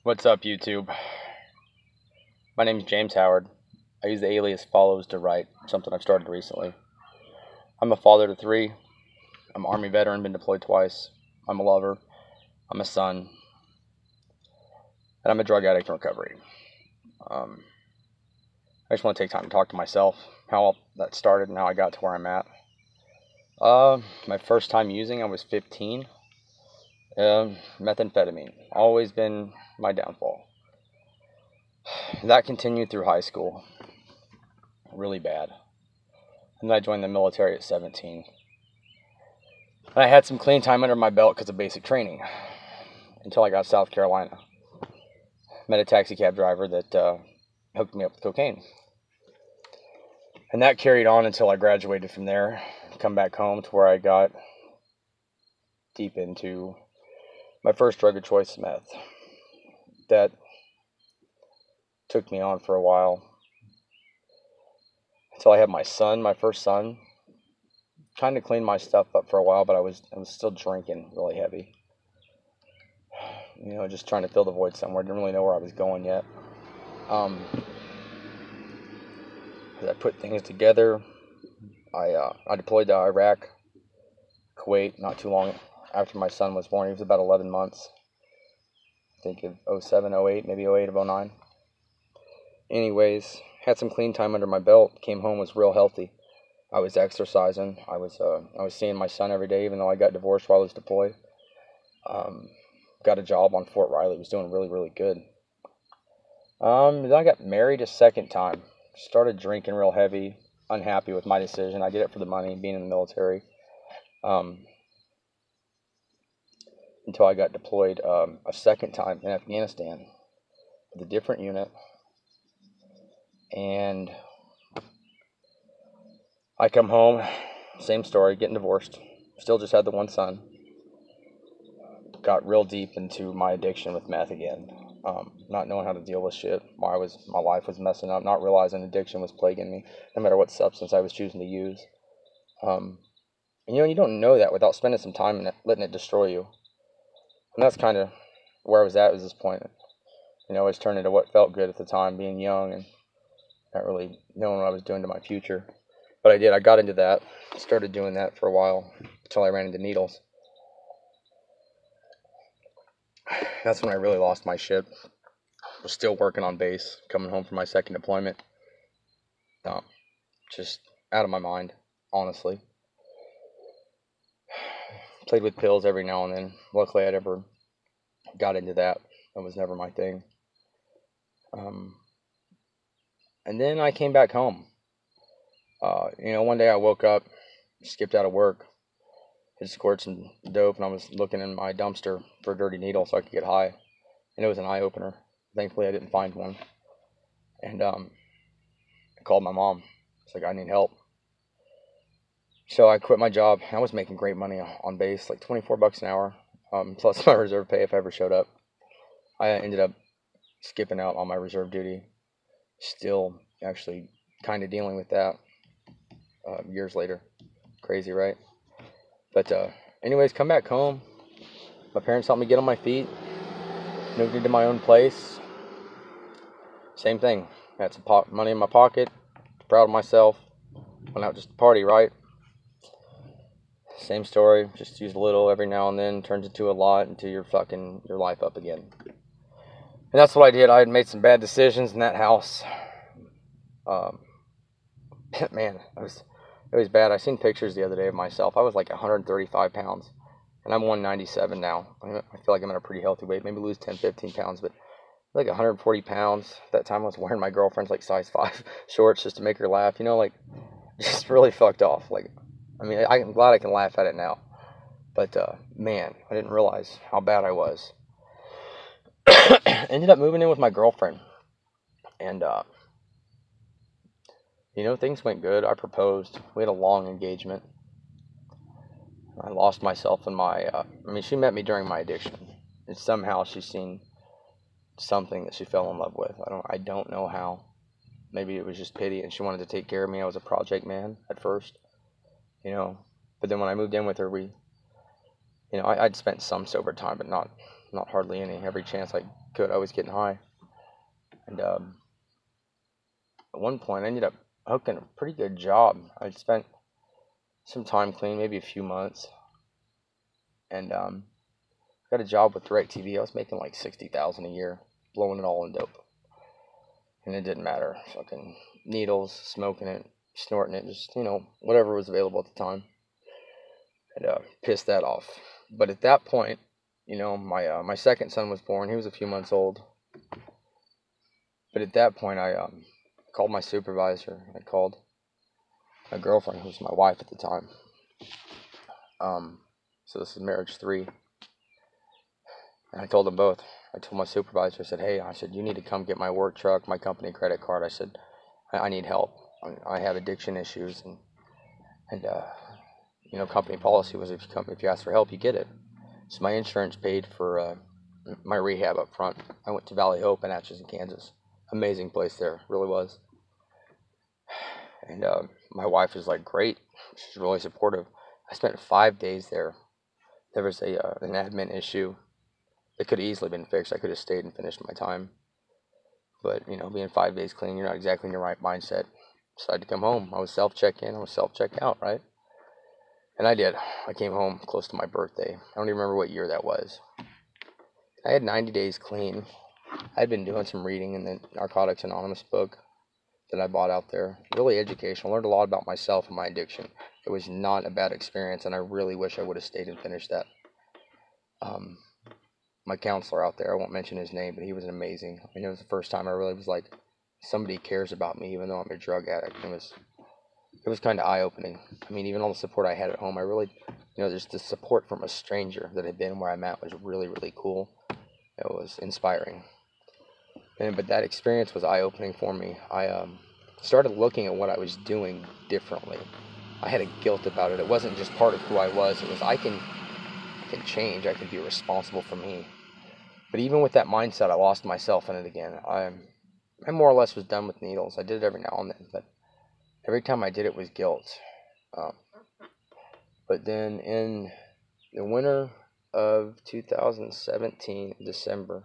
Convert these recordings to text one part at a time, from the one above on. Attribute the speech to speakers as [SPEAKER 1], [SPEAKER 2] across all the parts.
[SPEAKER 1] What's up, YouTube? My name is James Howard. I use the alias Follows to write, something I've started recently. I'm a father to three. I'm an Army veteran, been deployed twice. I'm a lover. I'm a son. And I'm a drug addict in recovery. I just want to take time to talk to myself, how all that started and how I got to where I'm at. My first time using, I was 15. Methamphetamine. Always been my downfall. That continued through high school. Really bad. And then I joined the military at 17. And I had some clean time under my belt because of basic training until I got to South Carolina. Met a taxi cab driver that hooked me up with cocaine. And that carried on until I graduated from there, come back home to where I got deep into my first drug of choice, meth. That took me on for a while until I had my son, my first son. Trying to clean my stuff up for a while, but I was still drinking really heavy. Just trying to fill the void somewhere. Didn't really know where I was going yet. As I put things together, I deployed to Iraq, Kuwait, not too long after my son was born. He was about 11 months. I think of 07, 08, maybe 08 of 09. Anyways, had some clean time under my belt. Came home, was real healthy. I was exercising. I was seeing my son every day, even though I got divorced while I was deployed. Got a job on Fort Riley. Was doing really, really good. Then I got married a second time. Started drinking real heavy. Unhappy with my decision. I did it for the money, being in the military. Until I got deployed a second time in Afghanistan with a different unit. And I come home, same story, getting divorced. Still just had the one son. Got real deep into my addiction with meth again. Not knowing how to deal with shit. My life was messing up. Not realizing addiction was plaguing me, no matter what substance I was choosing to use. And you don't know that without spending some time in it, letting it destroy you. And that's kind of where I was at this point. I was turning to what felt good at the time, being young and not really knowing what I was doing to my future. But I did. I got into that. Started doing that for a while until I ran into needles. That's when I really lost my shit. Was still working on base, coming home from my second deployment. Just out of my mind, honestly. Played with pills every now and then. Luckily, I never got into that. That was never my thing. And then I came back home. One day I woke up, skipped out of work, had scored some dope, and I was looking in my dumpster for a dirty needle so I could get high. And it was an eye-opener. Thankfully, I didn't find one. And I called my mom. It's like, I need help. So I quit my job. I was making great money on base, like $24 an hour, plus my reserve pay if I ever showed up. I ended up skipping out on my reserve duty. Still actually kind of dealing with that years later. Crazy, right? But anyways, come back home. My parents helped me get on my feet. Moved into my own place. Same thing. Had some money in my pocket. Proud of myself. Went out just to party, right? Same story. Just use a little every now and then. Turns into a lot until you're fucking your life up again. And that's what I did. I had made some bad decisions in that house. Man, it was bad. I seen pictures the other day of myself. I was like 135 pounds. And I'm 197 now. I feel like I'm in a pretty healthy weight. Maybe lose 10, 15 pounds. But like 140 pounds. At that time I was wearing my girlfriend's like size 5 shorts just to make her laugh. Just really fucked off. I'm glad I can laugh at it now. But, man, I didn't realize how bad I was. Ended up moving in with my girlfriend. And, things went good. I proposed. We had a long engagement. I lost myself in she met me during my addiction. And somehow she's seen something that she fell in love with. I don't know how. Maybe it was just pity and she wanted to take care of me. I was a project man at first. But then when I moved in with her, I'd spent some sober time, but not not hardly any. Every chance I could, I was getting high. And at one point, I ended up hooking a pretty good job. I spent some time clean, maybe a few months, and got a job with DirecTV. I was making like $60,000 a year, blowing it all in dope, and it didn't matter. Fucking needles, smoking it, snorting it, just whatever was available at the time. And pissed that off. But at that point, my second son was born. He was a few months old. But at that point, I called my supervisor. I called my girlfriend, who was my wife at the time. So this is marriage 3. And I told them both. I told my supervisor, I said, hey, you need to come get my work truck, my company credit card. I said, I need help. I have addiction issues. And company policy was if you ask for help, you get it. So my insurance paid for my rehab up front. I went to Valley Hope in Atchison, Kansas. Amazing place there, really was. And my wife was like, great. She's really supportive. I spent 5 days there. There was an admin issue that could have easily been fixed. I could have stayed and finished my time. But, being 5 days clean, you're not exactly in your right mindset. Decided to come home. I was self-check in. I was self-check out, right? And I did. I came home close to my birthday. I don't even remember what year that was. I had 90 days clean. I had been doing some reading in the Narcotics Anonymous book that I bought out there. Really educational. Learned a lot about myself and my addiction. It was not a bad experience, and I really wish I would have stayed and finished that. My counselor out there, I won't mention his name, but he was amazing. I mean, it was the first time I really was like, somebody cares about me, even though I'm a drug addict. It was kind of eye-opening. I mean, even all the support I had at home, I really, just the support from a stranger that had been where I'm at was really, really cool. It was inspiring. But that experience was eye-opening for me. I started looking at what I was doing differently. I had a guilt about it. It wasn't just part of who I was. It was I can change. I can be responsible for me. But even with that mindset, I lost myself in it again. I more or less was done with needles. I did it every now and then, but every time I did it was guilt. But then in the winter of 2017, December,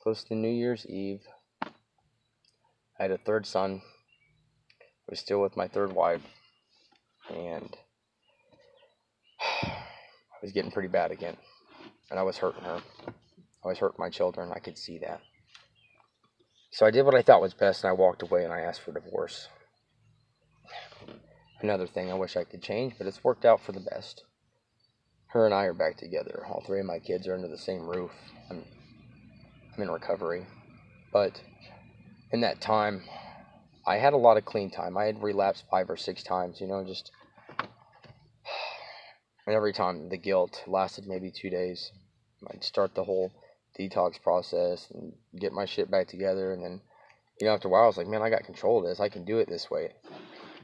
[SPEAKER 1] close to New Year's Eve, I had a third son. I was still with my third wife, and I was getting pretty bad again. And I was hurting her. I was hurting my children. I could see that. So I did what I thought was best, and I walked away and I asked for divorce. Another thing I wish I could change, but it's worked out for the best. Her and I are back together. All 3 of my kids are under the same roof. I'm in recovery. But in that time, I had a lot of clean time. I had relapsed 5 or 6 times, just... And every time the guilt lasted maybe 2 days. I'd start the whole detox process and get my shit back together. And then, after a while, I was like, man, I got control of this. I can do it this way.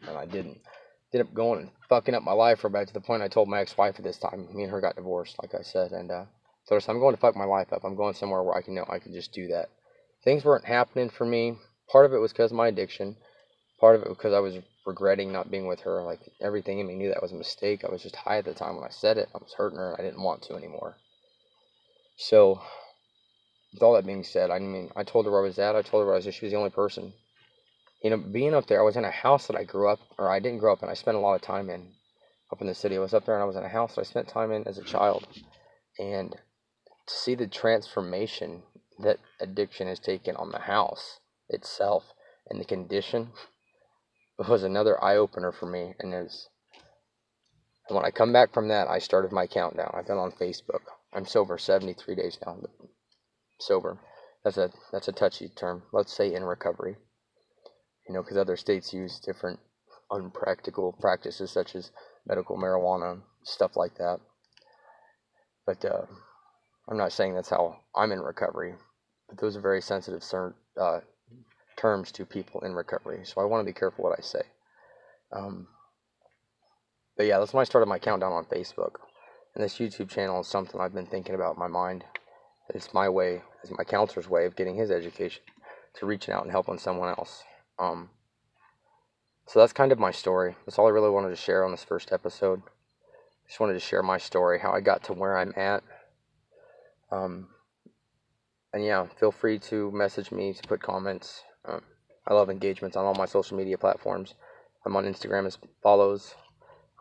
[SPEAKER 1] And I didn't. Ended up going and fucking up my life for about to the point I told my ex-wife at this time. Me and her got divorced, like I said. And so I'm going to fuck my life up. I'm going somewhere where I can just do that. Things weren't happening for me. Part of it was because of my addiction. Part of it was because I was regretting not being with her. Like, everything in me knew that was a mistake. I was just high at the time when I said it. I was hurting her, and I didn't want to anymore. So, with all that being said, I told her where I was at. I told her where I was. She was the only person. Being up there, I was in a house that I grew up, or I didn't grow up in. I spent a lot of time in, up in the city. I was up there, and I was in a house that I spent time in as a child. And to see the transformation that addiction has taken on the house itself and the condition was another eye-opener for me. And when I come back from that, I started my countdown. I've been on Facebook. I'm sober 73 days now. Sober. That's a touchy term. Let's say in recovery. Because other states use different unpractical practices such as medical marijuana, stuff like that. But I'm not saying that's how I'm in recovery. But those are very sensitive terms to people in recovery. So I want to be careful what I say. But yeah, that's when I started my countdown on Facebook. And this YouTube channel is something I've been thinking about in my mind. It's my way, it's my counselor's way of getting his education to reaching out and helping someone else. So that's kind of my story. That's all I really wanted to share on this first episode. Just wanted to share my story, how I got to where I'm at. And yeah, feel free to message me to put comments. I love engagements on all my social media platforms. I'm on Instagram as follows.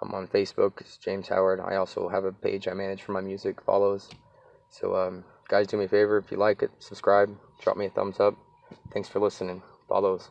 [SPEAKER 1] I'm on Facebook as James Howard. I also have a page I manage for my music, follows. So guys, do me a favor, if you like it, subscribe, drop me a thumbs up. Thanks for listening. Follows.